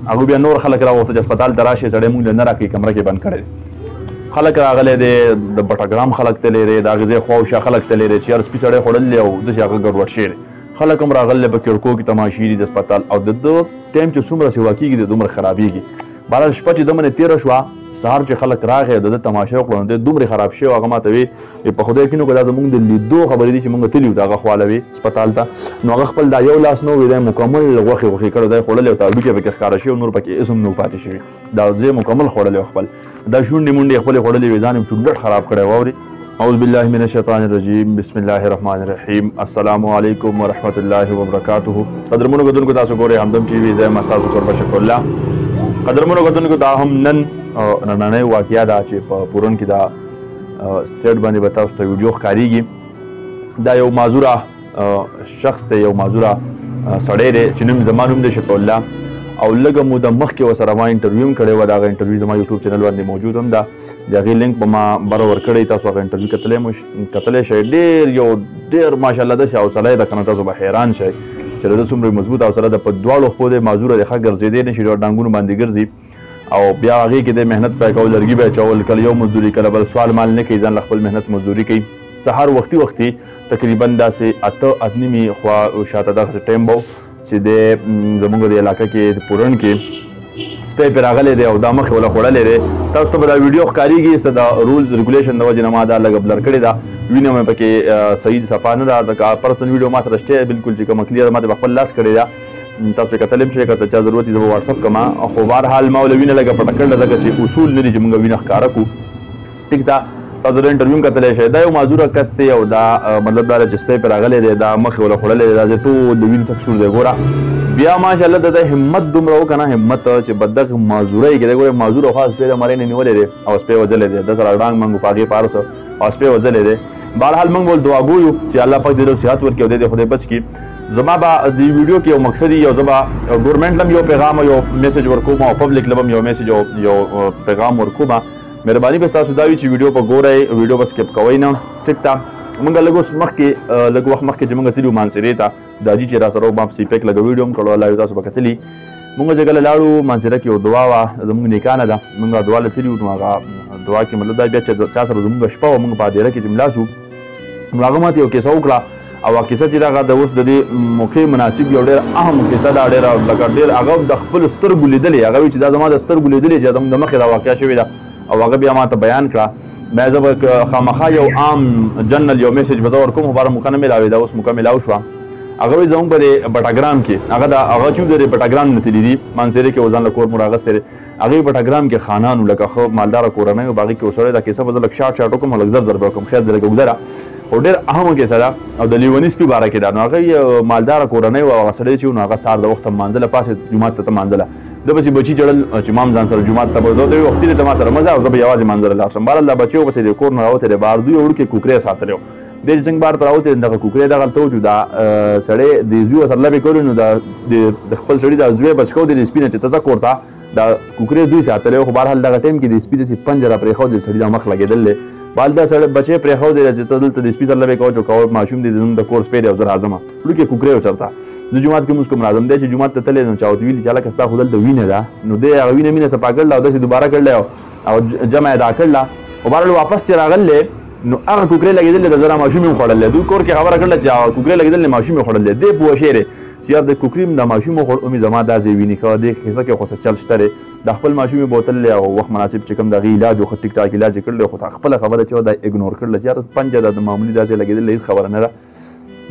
هغه بیا نور خلک راوغوښته چې هسپتال ته راشي سړی مونږ له نه راکوي کمره کې بند کړی خلک راغلی دی د بټګرام خلک تللی دی د هغې ځای خواوشا خلک تللی دی چې یار سپي سړی خوړلی دی او داسې هغه ګډوډ شوی دی خلک هم راغلی په کړکو کې تماشې دي د هسپتال او د ده ټایم چې څومره سیوا کېږي د دومره خرابېږي بهرحال شپه چې ده منې تېره شوه سهار چې خلک راغی د ده تماشه وکړه نو دی دومرې خراب شوی هغه ماته وی په خدای کینو که دا زموږ د لیدو خبرې دي چې مونږ تللي وو د هغه خواله وي هسپتال ته نو هغه خپل دا یو لاس نه وي دی مکمل غوښې کړی دی خوړلی او تاړوکې پکې ښکاره شوي نور پکې هېڅ هم نه پاتې شوي دا زه مکمل خوړلی خپل دا شونډې مونډې خپلې خوړلې وي ځان یې ټوټ خراب کړی واوري اعوذ بالله من الشیطان الرجیم بسم الله الرحمن الرحیم السلام علیکم ورحمۃ الله وبرکاتہ قدرمنو کتونکو تاسو ګورئ همدم ټي وي زه یم ستاسو کوربه شفیع الله قدرمنو کتونکو دا هم نننۍ واقعه ده چې په پورن کې دا سیټ باندې به تاسو ته ویډیو ښکارېږي دا یو معذوره شخص دی یو معذوره سړی دی چې نوم زما نوم دی شفیع الله او لږه موده مخکې ورسره ما انټرویو هم کړی وه د هغه انټرویو زما یوټیوب چینل باندې موجود هم ده د هغې لینک به ما بره ورکړی تاسو هغه انټرویو کتلی شئ ډېر ماشاءالله داسې حوصله یې ده که نه تاسو به حیران شئ چې د ده څومره مضبوط حوصله ده په دواړو خپو دی معذوره دی ښه ګرځېدی نه شي ډانګونو باندې ګرځي او بیا هغې کې د محنت پی کول لرګي به اچول کله یو مزدوري کله بل سوال مال نه کوي ځان له خپل محنت مزدوري کوي سهار وختي تقریبا داسې 8 ادمي خوا شاته دغسې ټایم به چې د زموږ د علاقه کې د پورن کې سپی پرې راغلی دی او دا مخکې وله خوړلی دی تاسو ته به دا ویډیو ښکارېږي څه د رولز ریګولیشن د وجې نه ما دا لږه بلر کړې ده وینه مې پکې صحیح صفا نه ده د پرسنل ویډیو ما سره شته بلکل چې کومه کلیر ما ته به خپل لاس کړې ده تاسو یې کتلی هم شئ که څه چا ضرورت وي زه به واټساپ کړم خو بهرحال ما له وینه لږه پټه کړله ځکه چې اصول نه دي چې موږ وینه ښکاره کړو ټیک ده تاسو د انټرویو هم کتلی شئ دا یو معذوره کس دی او دا مطلب دا چې سپی پرې راغلی دی دا مخکې وله خوړلی دی دا ځای ټول د وینو تک سور دی ګوره بیا ماشاءالله د ده همت دومره وکړه نه همت چې بددغه معذوره یې کېدی ګوره معذوره خوا سپی د مرۍ نه نیولی دی او سپی وځلی دی ده سره ډانګ منګ په هغې په هر څه او سپی وځلی دی بهرحال موږ ول دعا ګویو چې الله پاک دې له صحت ورکړي او دې خدای بچ کړي زما به د ویډیو کې یو مقصد یو زه به ګورمنټ لم یو پیغام یو میسج ورکوم او پبلک لم یو میسج یو پیغام ورکوم مهرباني به ستاسو دا وي چې ویډیو په ګورئ ویډیو به سکپ کوئ نه ټیک ده موږ لږ اوس مخکې لږ وخت مخکې چې موږ تللي وو مانسیرې ته دا جي چې را سره ما سی پیک لږ ویډیو هم کړو الله تاسو به کتلي موږ چې کله لاړو مانسیره کې یو دعا وه زموږ نیکانه ده موږ دعا له تللي وو نو هغه دعا کې مطلب دا بیا چې چا سره زموږ شپه وه موږ په هدیره کې چې ملا شو نو هغه ماته یو کیسه وکړه او هغه کیسه چې هغه د اوس د دې موقع مناسب یو ډېر اهم کیسه ده ډېره لکه ډېر هغه د خپل سترګو لیدلې هغه وایي چې دا زما د سترګو لیدلې چې زموږ د مخکې دا واقعه شوې ده او هغه بیا ماته بیان کړه بیا زه به خامخا یو عام جنرل یو میسج به زه ورکوم خو باره موقع نه میلاوې ده اوس موقع میلاو شوه هغه وایي زموږ په بټګرام کې هغه چې د بټګرام نه تللي دي مانسیرې کې ځان له کور مور اخیستی دی هغې بټګرام کې خانانو لکه ښه مالداره کورنۍ وو په هغې کې وسړی دا کیسه به زه لږ شاټ وکړم او لږ زر زر به وکړم خیر دی لږ اوږده ده خو ډېر اهمه کیسه ده او د لیوني سپي باره کې ده نو هغه مالداره کورنۍ وه هغه سړی چې و نو هغه سهار د وخته مانځله پاسې جومات ته مانځله ده پسې بچي جړل چې ما هم ځان سره جومات ته به ده ته وي وختي دی ته ما سره مه ځه او زه به یوازې مانځله لاړ شم بهرحال دا بچی و پسې د کور نه راوتی دی بهر دوی وړوکې کوکرې ساتلی و دی چې څنګه بهر ته راوتی دی دغه کوکرې دغلته و چې دا سړی د زوی سره لبې کولې نو د خپل سړي دا زوی بچ کوو دی د سپي نه چې ته ځه کور ته دا کوکرې دوی ساتلی و خو بهرحال دغه ټایم کې د سپي داسې پنجه را پرېښود د سړي دا مخ لګېدل دی بهرحال دا سړی بچی پرېښود دی چې ته دلته د سپي سره لبې کوه چې کوه ماشوم دی زموږ د کور سپی دی او زه راځم وړوکې کوکرې و چېرته زه جومات کې مونځ کوم راځم دی چې جومات ته تللی نو چا ورته ویلي چې هلکه ستا خو دلته وینه ده نو دی هغه وینه صفا کړله او داسې دوباره کړلی او جمع یې دا کړله خو بهرحال واپس چې راغلی نو هغه کوکرې لګېدلې ده زه را ماشوم یې هم خوړلی دوی کور کې خبره کړله چې هغه کوکرې لګېدلې ماشوم یې خوړلی دی پوه شوی دی چې یار د کوکرې هم دا ماشوم وخوړ اومې زما دا ځای ویني ښه دې کیسه کې خو څه چل شته دی د خپل ماشوم یې بوتللی او وخت مناسب چې کوم د هغې علاج و ښه ټیک ټاک علاج یې کړلی خو خپله خبره چې وه دا اګنور کړله چې یار پنجه ده د معمولي دا ځای لګېدلی هېڅ خبره نه ده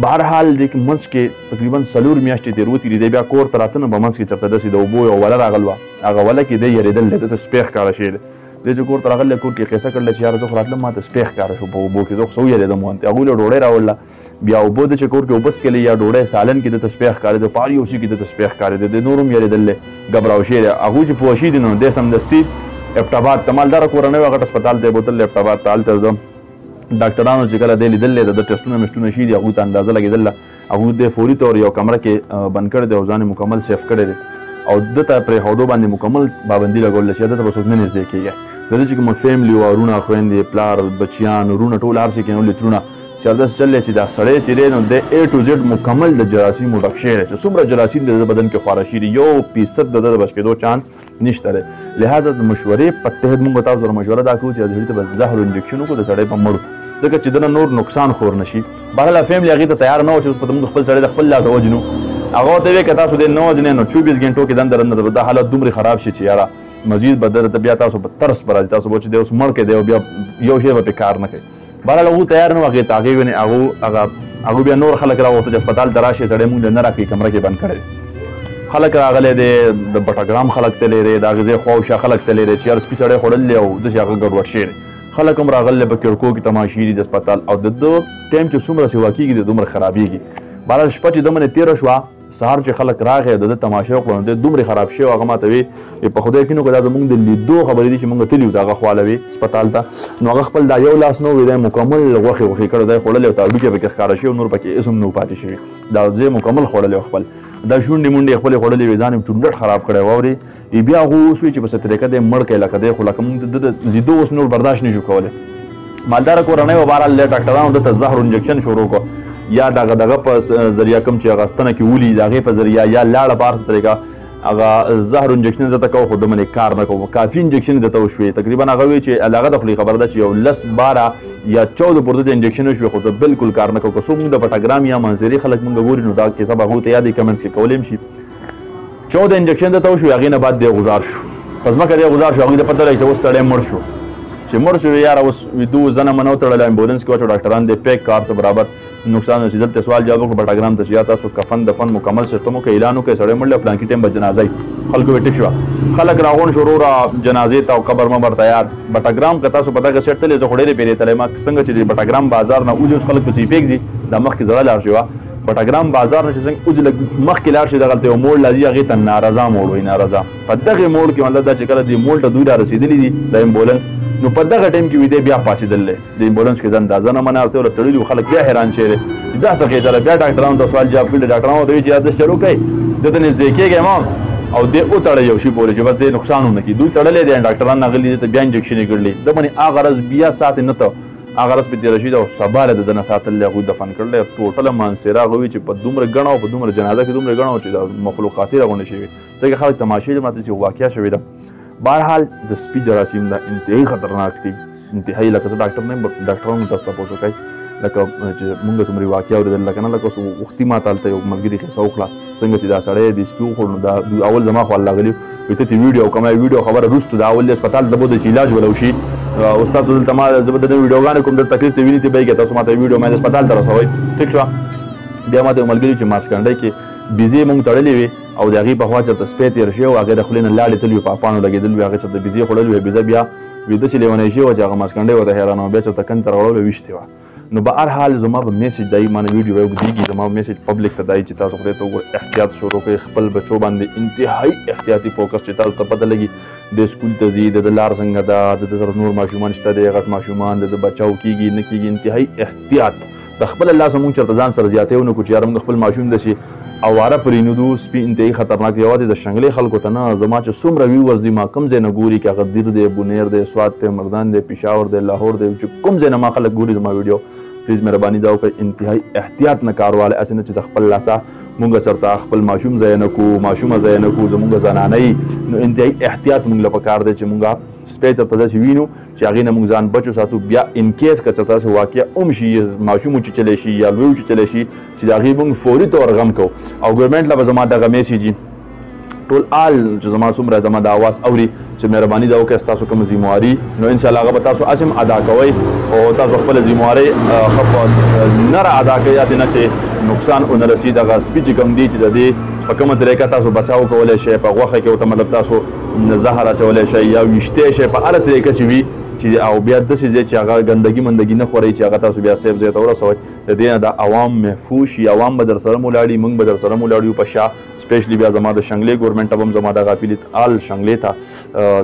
بهرحال دې منځ کې تقریبا 4 میاشتې تېر وتېري دی بیا کور ته راته نو په منځ کې چېرته داسې د اوبو یو وله راغل وه هغه وله کې دی یېرېدل دی دته سپی ښکاره شوی دی دی چې کور ته راغلی کور کې قیصه کړله چې یاره زه خو راتلم ما ته سپی ښکاره شو په اوبو کې زه خو څه ویرېدم وانتې هغوی له ډوډۍ راوړله بیا اوبه ده چې کور کې اوبه څکلې یا ډوډۍ سالن کې دته سپی ښکارېده په هر یو شي کې دته سپی ښکارېده دی نور هم یېرېدل دی ګبراو شوی دی هغوی چې پوه شوي دي نو دی سمدستي اپټاباد ته مالداره کورنۍ وه هغه هسپتال ته یې بوتللی اپټاباد ته هلته زه ډاکټرانو چې کله دی لیدلی د ټسټونه مېسټونه شوي دي هغوی ته اندازه لګېدله هغوی دی فوري طور یو کمره کې بند کړی دی او ځان یې مکمل سیف کړی دی او ده ته پرېښودو باندې مکمل پابندي لګوله چې ده ته به څوک نه نږدې کېږي د ده چې کومه فیملي وه وروڼه خویندې پلار بچیان وروڼه ټول هر څه کېنولي ترونه چې همداسې چل دی چې دا سړی چې دی نو د A to Z مکمل د جراثیمو ډک شوی دی چې څومره جراثیم د بدن کې خواره شوي دي 1% د ده د بچ کېدو چانس نشته دی. لهذا د مشورې په تحت موږ تاسو سره مشوره دا کوو چې د سړي ته به زهر انجکشن وکړو د سړی په مړو ځکه چې دنه نور نقصان خور نشي. بهرحال فیملي هغې ته تیار نه و چې موږ خپل سړی د خپل لاسه وجنو. هغه ورته ویې که تاسو دې نه وجنې نو 24 ګنټو کې دنده رنده دا حالت دومره خراب شي چې یاره مزید به درته بیا تاسو په ترس به راځي تاسو به چې دی اوس مړ کې دی او بیا یو شی به پرې کار نه کوي. بهرحال هغوی تیار نه و هغې ته هغې ونې هغوی بیا نور خلک راوغوښته چې هسپتال ته راشي سړی مونږ له نه راکوي کمره کې بند کړی دی. خلک راغلی دی د بټګرام خلک تللی دی د هغې ځای خوا او شا خلک تللی دی چې یار سپي سړی خوړلی دی او داسې هغه ګډوډ شوی دی. خلک هم راغلی په کړکو کې تماشې دي د هسپتال او د ده ټایم چې څومره سیوا کېږي د دومره خرابېږي. بهرحال شپه چې ده منې تېره شوه سهار چې خلک راغی د ده تماشې وکړه نو دی دومره خراب شوی هغه ما ته وی په خدای کینو که دا زموږ د لیدو خبرې دي چې موږ تللي وو د هغه خواله وي هسپتال ته نو هغه خپل دا یو لاس نه وي دی مکمل غوښې وښې کړی دی خوړلی او تاړوکې پکې ښکاره شوي نور پکې هېڅ هم نه پاتې شوي دا ځای مکمل خوړلی خپل دا شونډې منډې یې خپلې خوړلې وې ځان یې ټونډټ خراب کړی و اورې بیا هغه اوس وي چې په څه طریقه دی مړ کړی لکه دی خو لکه موږ د لیدو اوس نور برداشت نه شو کولی. مالداره کورنۍ و بهرحال ډاکټرانو دته زهر انجکشن شروع کړو یا دغه په ذریعه کوم چې هغه ستنه کې ولي د هغې په ذریعه یا لاړه په هر څه طریقه هغه زهر انجکشن دته کوو خو د منې کار نه کوو کافي انجکشن دته وشوې تقریبا هغه وی چې هغه د خولې خبره ده چې یو 10 12 یا 14 پورته د انجکشن وشوې خو د بالکل کار نه کوو که څوک موږ د پټګرام یا منظري خلک موږ ګوري نو دا کیسه به هغوی ته یادې کمنټس کې کولی هم شي. 14 انجکشن دته وشوې هغې نه بعد دی غذار شو په ځمکه دی غذار شو هغوی ته پته لګي چې اوس سړی مړ شو چې مړ شو یاره اوس ویدو زنه منه وتړله امبولنس کې واچو ډاکټران دی پیک کار ته برابر نقصان نشي دلته سوال جواب وکړو پټګرام ته چې یا تاسو کفن دفن مکمل سیستم وکړئ اعلان وکړئ سړی مړ دی فلانکي ټایم به جنازه وي خلکو به ټیک شوه خلک راغونډ شروع را جنازې ته او قبر مبر تیار پټګرام که تاسو په دغه سیټ تللی زه خو ډېرې پیرې تللی ما څنګه چې د پټګرام بازار نه اوځي اوس خلک پسې پرېږدي دا مخکې زړه لار شوه پټګرام بازار نه چې څنګه اوځي لږ مخکې لاړ شي دغلته یو موړ راځي هغې ته نارضا موړ وایي نارضا په دغې موړ کې مطلب دا چې کله دې موړ ته دوی را رسېدلي دي د امبولنس نو په دغه ټایم کې وي دی بیا پاڅېدل دی د امبولنس کې ځان دا زنه منه ورته وله تړلي وو خلک بیا حیران شوي دی چې دا څه کېدله بیا ډاکټرانو ته سوال جواب کړي ډاکټرانو ورته وایي چې یار داسې چلو کوئ ده ته نږدې کېږئ ما او دې وتړی یو شي پورې چې بس دې نقصان ونه کړي دوی تړلی دی ډاکټران راغلي دې ته بیا انجکشن یې کړلی ده باندې هغه ورځ بیا ساتې نه ته هغه ورځ پرې تېره شوي ده او سبا له د ده نه ساتلی هغوی دفن کړلی ټوټله مانسیره هغه وي چې په دومره ګڼه او په دومره جنازه کې دومره ګڼه او چې د مخلوقاتي راغونډې شوي ځکه خلک تماشې دي ماته چې واقعه شوې ده. بهرحال د سپي جراثیم ده انتهایي خطرناک دي انتهایي لکه زه ډاکټر نه یم ډاکټرانو تاسو تپوس وکړئ لکه چې مونږ څومره واقعه اورېدل لکه نه لکه اوس وختي ما ته هلته یو ملګري کیسه وکړه څنګه چې دا سړی د سپي وخوړ نو دا اول زما خو الله غلي وي ته ویډیو کومه ویډیو خبره وروسته دا اول د هسپتال ته بوده چې علاج وله وشي اوس تاسو دلته ما زه به د ویډیوګانې کوم در تکلیف ته ویني ته به یې تاسو ما ته ویډیو ما د هسپتال ته رسوئ ټیک شوه. بیا ما ته یو ملګري چې ماسکنډۍ کې بیزې مونږ تړلې وې او د هغې په خوا چېرته سپی تېر شوی و هغې د خولې نه لاړې تللي وې پاپانو لګېدلي وې هغې چېرته بیزې خوړلې وې بیزه بیا ویده چې لیونی شوې وه چې هغه ماسکنډۍ ورته حیرانه وه بیا چېرته کندې ته راوړلې ویشتې وه. نو به هر حال زما به میسج دی مانه ویډیو اوږدېږي زما به میسج پبلک ته دی چې تاسو خدای ته وګورئ احتیاط شروع کړئ خپل بچو باندې انتهایي احتیاطي فوکس چې تاسو ته پته لګي د سکول ته ځي د لار څنګه ده د سره نور ماشومان شته دی غټ ماشومان د بچاو کېږي نه کېږي انتهایي احتیاط د خپل الله سره مونږ چېرته ځان سره زیاتی ونه کړو چې یاره مونږ خپل ماشوم داسې اواره پرېنږدو سپي انتهایي خطرناک دی یوازې د شنګلې خلکو ته نه زما چې څومره ویورز دي ما کوم ځای نه ګوري که هغه دیر دی بونیر دی سوات دی مردان دی پېښور دی لاهور دی چې کوم ځای نه ما خلک ګوري زما ویډیو پلیز مهرباني دا وکړئ انتهایي احتیاط نه کار والی هسې نه چې د خپل لاسه مونږ چېرته خپل ماشوم ضایع نه کړو ماشومه ضایع نه کړو زمونږ زنانۍ نو انتهایي احتیاط مونږ له پکار دی چې مونږ سپی چېرته داسې وینو چې هغې نه مونږ ځان بچو ساتو بیا انکیس که چېرته داسې واقعه هم شي ماشوم وچېچلی شي یا لوی وچېچلی شي چې د هغې مونږ فوري طور غم کوو او ګورمنټ له به زما دغه میسیج ټول آل چې زما څومره زما د اواز اوري چې مهرباني دا وکړئ ستاسو کومه ذمواري نو انشاءالله هغه به تاسو هسې هم ادا کوئ او تاسو خپله ذموارۍ ښه په نره ادا کوئ هسې نه چې نقصان ونه رسي دغه سپي چې کوم دي چې د دې په کومه طریقه تاسو بچاو کولی شئ په غوښه کې ورته مطلب تاسو زهر اچولی شئ یا ویشتی شئ په هره طریقه چې وي چې او بیا داسې ځای چې هغه ګندګي مندګي نه خورئ چې هغه تاسو بیا سیف ځای ته ورسوئ د دې نه دا عوام محفوظ شي عوام به در سره مولاړي موږ به در سره مولاړ یو په شا سپیشلی بیا زما د شنګلې ګورمنټ ته به هم زما دغه اپیل آل شنګلې ته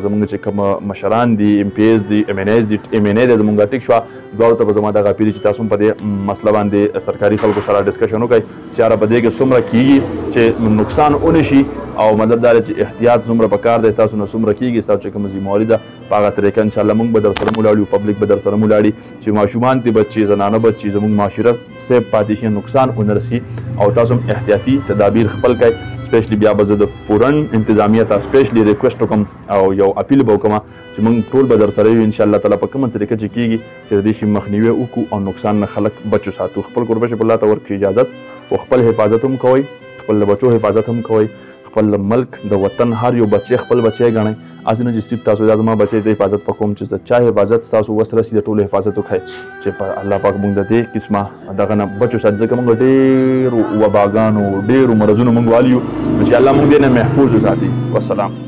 زمونږ چې کوم مشران دي ایم پی ایز دي ایم این ایز دي ایم این ای دی زمونږ ټیک شوه دواړو ته به زما دغه اپیل چې تاسو هم په دې مسله باندې سرکاري خلکو سره ډسکشن وکړئ چې یاره په دې کې څومره کېږي چې نقصان ونه شي او مطلب دا دی چې احتیاط څومره پکار دی تاسو نه څومره کېږي ستاسو چې کومه ذمهواري ده په هغه طریقه انشاءالله موږ به در سره مولاړو پبلک به در سره مولاړي چې ماشومان دي بچي زنانه بچي زموږ معاشره سیف پاتې شي نقصان ونه رسي او تاسو هم احتیاطي تدابیر خپل کړئ سپیشلی بیا به زه د پورن انتظامیه ته سپیشلی ریکویسټ وکړم او یو اپیل به وکړم چې موږ ټول به در سره یو انشاءالله تعالی په کومه طریقه چې کېږي چې د دې شي مخنیوی وکړو او نقصان نه خلک بچو ساتو خپل قربش په الله ته ورکړي اجازت او خپل حفاظت هم کوئ خپل د بچو حفاظت هم کوئ خپل ملک د وطن هر یو بچی خپل بچی ګڼئ هسې نه چې صرف تاسو دا زما بچی ته حفاظت په کوم چې د چا حفاظت ستاسو وس رسي د ټولو حفاظت وکړئ چې په الله پاک موږ د دې قسمه دغه نه بچو ساتي ځکه موږ ډېرو وباګانو ډېرو مرضونو موږ والي یو چې الله موږ دې نه محفوظ وساتي والسلام